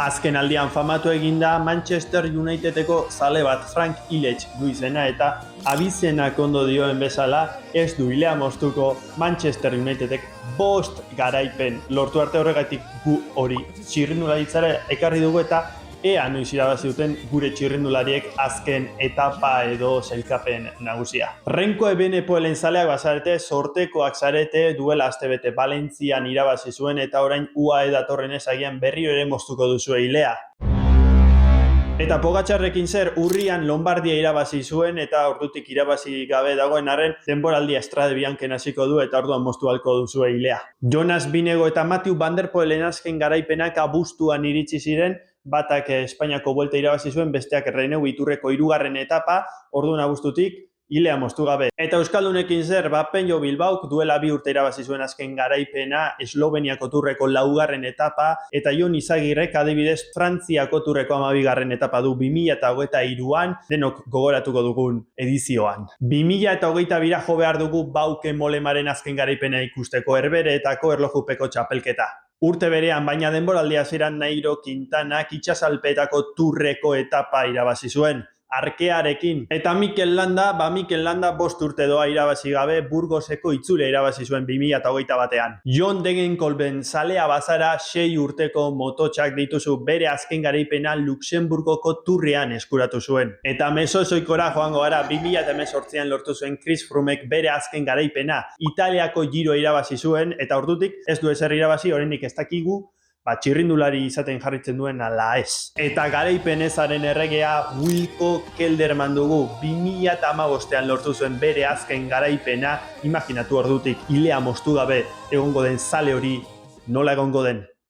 Azken aldian famatu eginda Manchester Unitedeko zale bat Frank Ilech du izena eta abizenak ondo dioen bezala ez du hilea moztuko Manchester Unitedek 5 garaipen lortu arte horregatik gu hori txirrindularitzara ekarri dugu eta ea noiz irabazi duten gure txirrindulariek azken etapa edo sailkapen nagusia. Renko Ebenepoelen zaleak bazarete, sortekoak zarete, duela astebete Valentzian irabazi zuen eta orain UAE datorren ezagian berriro ere moztuko duzu hilea. Eta Pogačarrekin zer, urrian Lombardia irabazi zuen eta ordutik irabazi gabe dagoen arren denboraldia Strade Bianchen hasiko du eta orduan moztu halko duzu hilea. Jonas Binego eta Mathieu van der Poelen azken garaipenak abuztuan iritsi ziren, batak Espainiako Vuelta irabazi zuen, besteak Reneu Iturreko 3. etapa, orduan abuztutik hilea moztu gabe. Eta euskaldunekin zer, Pello Bilbaok duela 2 urte irabazi zuen azken garaipena, Esloveniako Tourreko 4. etapa, eta Jon Izagirrek adibidez Frantziako Tourreko 12. etapa du 2023an, denok gogoratuko dugun edizioan. 2022ra jo behar dugu Bauke Molemaren azken garaipena ikusteko, Herbehereetako erlojupeko txapelketa. Urte berean, baina denboraldi hasieran Nairo Quintanak itxasalpeetako Tourreko etapa irabazi zuen, arkearekin. Eta Mikel Landa 5 urte doa irabazi gabe Burgoseko itzulea irabazi zuen 2021an. Jon Degenkolben zalea bazara 6 urteko mototxak dituzu, bere azken garaipena Luxemburgoko Tourrean eskuratu zuen. Eta Mesozoikora joango gara 2018an lortu zuen Chris Froomek bere azken garaipena Italiako Giro irabazi zuen eta ordutik ez du ezer irabazi, oraindik ez dakigu txirrindulari izaten jarritzen duen ala ez. Eta garaipen ezaren erregea Wilco Kelderman dugu, 2015an lortu zuen bere azken garaipena, imaginatu ordutik hilea moztu gabe egongo den zale hori nola egongo den.